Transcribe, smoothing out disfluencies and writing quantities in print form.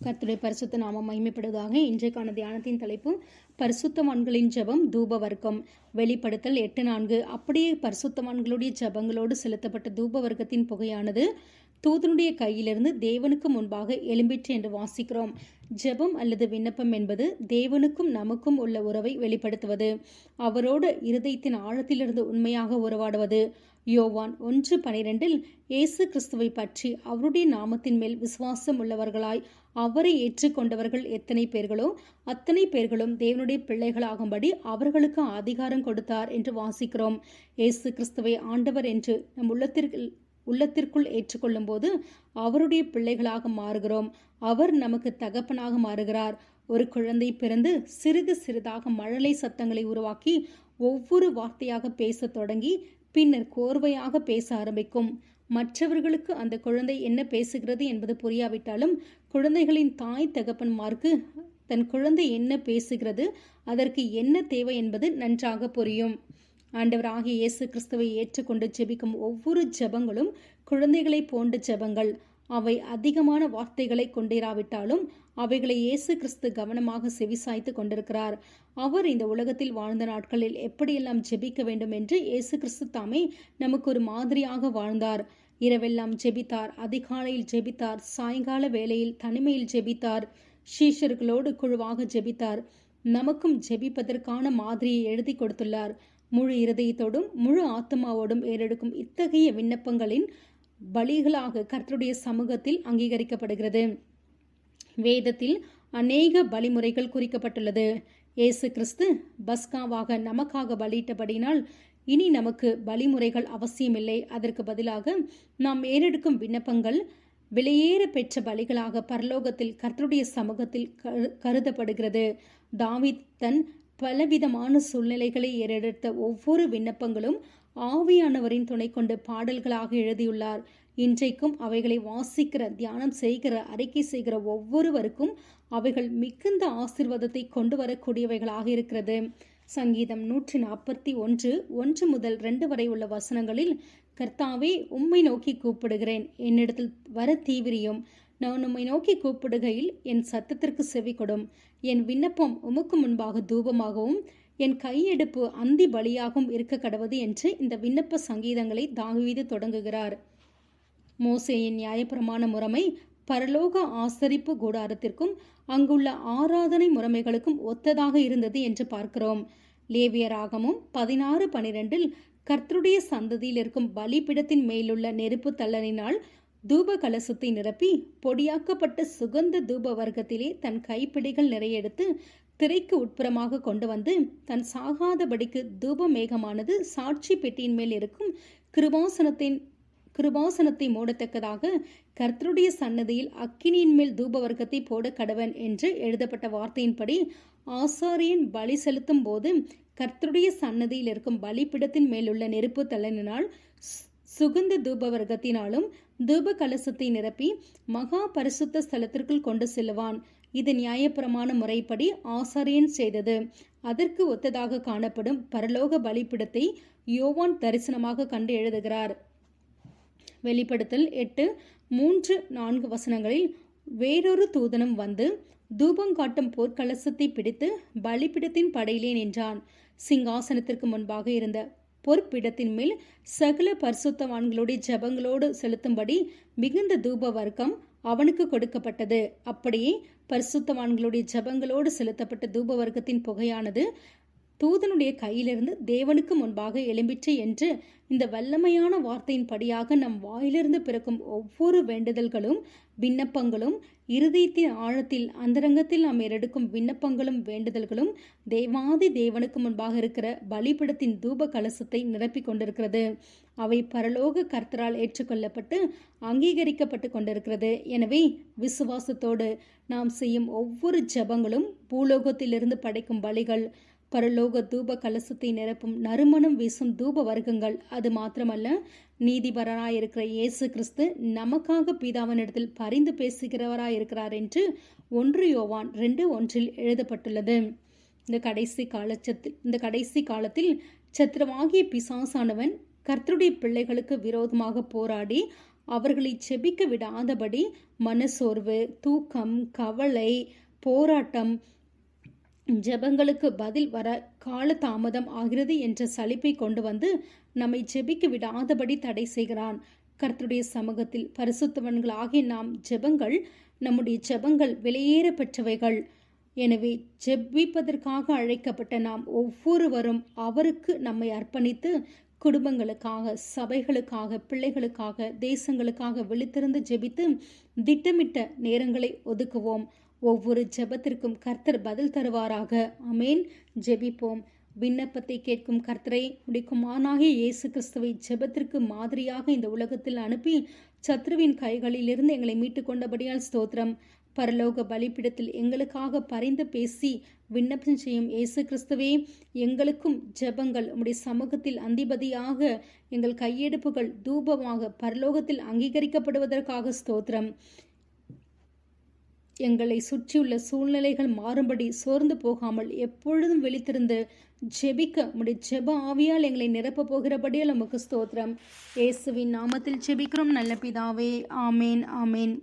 கர்த்தருடைய பரிசுத்த நாமம் மகிமைப்படுவதாக. இன்றைக்கான தியானத்தின் தலைப்பு பரிசுத்தவான்களின் ஜெபம் தூப வர்க்கம். வெளிப்படுத்தல் 8:4. அப்படியே பரிசுத்தவான்களுடைய ஜெபங்களோடு செலுத்தப்பட்ட தூப வர்க்கத்தின் புகையானது தூதனுடைய கையிலிருந்து தேவனுக்கு முன்பாக எழும்பிற்று என்று வாசிக்கிறோம். ஜெபம் அல்லது விண்ணப்பம் என்பது தேவனுக்கும் நமக்கும் உள்ள உறவை வெளிப்படுத்துவது, அவரோடு இருதயத்தின் ஆழத்திலிருந்து உண்மையாக உறவாடுவது. யோவான் 1:12 இயேசு கிறிஸ்துவை பற்றி அவருடைய நாமத்தின் மேல் விசுவாசம் உள்ளவர்களாய் அவரை ஏற்றுக்கொண்டவர்கள் எத்தனை பேர்களோ அத்தனை பேர்களும் தேவனுடைய பிள்ளைகளாகும்படி அவர்களுக்கு அதிகாரம் கொடுத்தார் என்று வாசிக்கிறோம். இயேசு கிறிஸ்துவை ஆண்டவர் என்று நம் உள்ளத்திற்குள் ஏற்றுக்கொள்ளும் போது அவருடைய பிள்ளைகளாக மாறுகிறோம். அவர் நமக்கு தகப்பனாக மாறுகிறார். ஒரு குழந்தை பிறந்து சிறிது சிறிதாக மழலை சத்தங்களை உருவாக்கி ஒவ்வொரு வார்த்தையாக பேச தொடங்கி பின்னர் கோர்வையாக பேச ஆரம்பிக்கும். மற்றவர்களுக்கு அந்த குழந்தை என்ன பேசுகிறது என்பது புரியாவிட்டாலும் குழந்தைகளின் தாய் தகப்பன்மார்க்கு தன் குழந்தை என்ன பேசுகிறது, அதற்கு என்ன தேவை என்பது நன்றாக புரியும். ஆண்டவராகிய இயேசு கிறிஸ்துவை ஏற்றுக்கொண்டு ஜெபிக்கும் ஒவ்வொரு ஜெபங்களும் குழந்தைகளை போன்ற ஜெபங்கள். அவை அதிகமான வார்த்தைகளை கொண்டிராவிட்டாலும் அவைகளை இயேசு கிறிஸ்து கவனமாக செவிசாய்த்து கொண்டிருக்கிறார். அவர் இந்த உலகத்தில் வாழ்ந்த நாட்களில் எப்படியெல்லாம் ஜெபிக்க வேண்டும் என்று இயேசு கிறிஸ்து தாமே நமக்கு ஒரு மாதிரியாக வாழ்ந்தார். இரவெல்லாம் ஜெபித்தார், அதிகாலையில் ஜெபித்தார், சாயங்கால வேளையில் தனிமையில் ஜெபித்தார், சீஷர்களோடு குழுவாக ஜெபித்தார். நமக்கும் ஜெபிப்பதற்கான மாதிரியை எழுதி கொடுத்துள்ளார். முழு இருதயத்தோடும் முழு ஆத்மாவோடும் ஏறெடுக்கும் இத்தகைய விண்ணப்பங்களின் பலிகளாக கர்த்தருடைய சமூகத்தில் அங்கீகரிக்கப்படுகிறது. வேதத்தில் அநேக பலிமுறைகள் குறிக்கப்பட்டுள்ளது. இயேசு கிறிஸ்து பஸ்காவாக நமக்காக பலியிட்டபடினால் இனி நமக்கு பலிமுறைகள் அவசியமில்லை. அதற்கு பதிலாக நாம் ஏறெடுக்கும் விண்ணப்பங்கள் விலையேற பெற்ற பலிகளாக பரலோகத்தில் கர்த்தருடைய சமூகத்தில் கருதப்படுகிறது. தாவீது தன் பலவிதமான சூழ்நிலைகளை ஏறெடுத்த ஒவ்வொரு விண்ணப்பங்களும் ஆவியானவரின் துணை கொண்டு பாடல்களாக எழுதியுள்ளார். இன்றைக்கும் அவைகளை வாசிக்கிற, தியானம் செய்கிற, அறிக்கை செய்கிற ஒவ்வொருவருக்கும் அவைகள் மிகுந்த ஆசீர்வாதத்தை கொண்டு வரக்கூடியவைகளாக இருக்கிறது. சங்கீதம் 141:1-2 வரை உள்ள வசனங்களில், கர்த்தாவே, உம்மை நோக்கி கூப்பிடுகிறேன், என்னிடத்தில் வர தீவிரியும். நான் உம்மை நோக்கி கூப்பிடுகையில் என் சத்தத்திற்கு செவி கொடும். என் விண்ணப்பம் உமக்கு முன்பாக தூபமாகவும் என் கையெடுப்பு அந்தி பலியாகவும் இருக்க கடவது என்று இந்த விண்ணப்ப சங்கீதங்களை தாவீது தொடங்குகிறார். மோசேயின் நியாயப்பிரமாண முறைமை பரலோக ஆசரிப்பு கூடாரத்திற்கும் அங்குள்ள ஆராதனை முறைமைகளுக்கும் ஒத்ததாக இருந்தது என்று பார்க்கிறோம். லேவியராகமும் 16:12 கர்த்தருடைய சந்ததியில் இருக்கும் பலிபிடத்தின் மேலுள்ள நெருப்பு தள்ளலினால் தூப கலசத்தை நிரப்பி பொடியாக்கப்பட்ட சுகந்த தூப வர்க்கத்திலே தன் கைப்பிடிகள் நிறைய எடுத்து திரைக்கு உட்புறமாக கொண்டு வந்து தன் சாகாதபடிக்கு தூப மேகமானது சாட்சி பெட்டியின் மேல் இருக்கும் கிருபாசனத்தை மூடத்தக்கதாக கர்த்தருடைய சன்னதியில் அக்கினியின் மேல் தூப வர்க்கத்தை போட கடவன் என்று எழுதப்பட்ட வார்த்தையின்படி ஆசாரியன் பலி செலுத்தும் போது கர்த்தருடைய சன்னதியில் இருக்கும் பலிப்பிடத்தின் மேலுள்ள நெருப்பு தள்ளலினால் சுகந்த தூப வர்க்கத்தினாலும் தூப கலசத்தை நிரப்பி மகா பரிசுத்த ஸ்தலத்திற்குள் கொண்டு செல்லுவான். இது நியாயப்பிரமாண முறைப்படி ஆசாரியன் செய்தது. அதற்கு ஒத்ததாக காணப்படும் பரலோக பலிப்பிடத்தை யோவான் தரிசனமாக கண்டு எழுதுகிறார். வெளிப்படுத்தல் 8:3-4 வசனங்களில், வேறொரு தூதனும் வந்து தூபங்காட்டும் போர்க்கலசத்தை பிடித்து பலிப்பிடத்தின் படையிலே நின்றான். சிங்காசனத்திற்கு முன்பாக இருந்த பொற்பிடத்தின் மேல் சகல பரிசுத்தவான்களுடைய ஜெபங்களோடு செலுத்தும்படி மிகுந்த தூப வர்க்கம் அவனுக்கு கொடுக்கப்பட்டது. அப்படியே பரிசுத்தவான்களுடைய ஜெபங்களோடு செலுத்தப்பட்ட தூப வர்க்கத்தின் புகையானது தூதனுடைய கையிலிருந்து தேவனுக்கு முன்பாக எழும்பிற்று என்று இந்த வல்லமையான வார்த்தையின் படியாக நம் வாயிலிருந்து பிறக்கும் ஒவ்வொரு வேண்டுதல்களும் விண்ணப்பங்களும், இருதயத்தின் ஆழத்தில் அந்தரங்கத்தில் நாம் ஏறெடுக்கும் விண்ணப்பங்களும் வேண்டுதல்களும் தேவாதி தேவனுக்கு முன்பாக இருக்கிற பலிபிடத்தின் தூப கலசத்தை நிரப்பிக் கொண்டிருக்கிறது. அவை பரலோக கர்த்தரால் ஏற்றுக்கொள்ளப்பட்டு அங்கீகரிக்கப்பட்டு கொண்டிருக்கிறது. எனவே விசுவாசத்தோடு நாம் செய்யும் ஒவ்வொரு ஜெபங்களும் பூலோகத்திலிருந்து படைக்கும் பலிகள், பரலோக தூப கலசத்தை நிரப்பும் நறுமணம் வீசும் தூப வர்க்கங்கள். அது மாத்திரமல்ல, நீதிபரராயிருக்கிற இயேசு கிறிஸ்து நமக்காக பிதாவினிடத்தில் பரிந்து பேசுகிறவராயிருக்கிறார் என்று 1 யோவான் 2:1 எழுதப்பட்டுள்ளது. இந்த கடைசி காலத்தில் சத்ருவாகிய பிசாசானவன் கர்த்தருடைய பிள்ளைகளுக்கு விரோதமாக போராடி அவர்களை ஜெபிக்க விடாதபடி மனசோர்வு, தூக்கம், கவலை, போராட்டம், ஜெபங்களுக்கு பதில் வர கால தாமதம் ஆகிறது என்ற சலிப்பை கொண்டு வந்து நம்மை ஜெபிக்க விடாதபடி தடை செய்கிறான். கர்த்தருடைய சமூகத்தில் பரிசுத்தவன்கள் ஆகிய நாம் நம்முடைய ஜெபங்கள் விலையேற பெற்றவைகள். எனவே ஜெபிப்பதற்காக அழைக்கப்பட்ட நாம் ஒவ்வொருவரும் அவருக்கு நம்மை அர்ப்பணித்து குடும்பங்களுக்காக, சபைகளுக்காக, பிள்ளைகளுக்காக, தேசங்களுக்காக விழித்திருந்து ஜெபித்து திட்டமிட்ட நேரங்களை ஒதுக்குவோம். ஒவ்வொரு ஜெபத்திற்கும் கர்த்தர் பதில் தருவாராக. ஆமேன். ஜெபிப்போம். விண்ணப்பத்தை கேட்கும் கர்த்தரை, குமாரனாகிய இயேசு கிறிஸ்துவை ஜெபத்திற்கு மாதிரியாக இந்த உலகத்தில் அனுப்பி சத்ருவின் கைகளிலிருந்து எங்களை மீட்டு கொண்டபடியால் ஸ்தோத்திரம். பரலோக பலிப்பிடத்தில் எங்களுக்காக பரிந்து பேசி விண்ணப்பம் செய்யும் இயேசு கிறிஸ்துவே, எங்களுக்கும் ஜெபங்கள் உம்முடைய சமூகத்தில் அதிபதியாக எங்கள் கையெடுப்புகள் தூபமாக பரலோகத்தில் அங்கீகரிக்கப்படுவதற்காக ஸ்தோத்திரம். எங்களை சுற்றியுள்ள சூழ்நிலைகள் மாறும்படி சோர்ந்து போகாமல் எப்பொழுதும் விழித்திருந்து ஜெபிக்க உம்முடைய ஜெப ஆவியால் எங்களை நிரப்ப போகிறபடியால் உமக்கு ஸ்தோத்திரம். இயேசுவின் நாமத்தில் ஜெபிக்கிறோம் நல்ல பிதாவே. ஆமேன், ஆமேன்.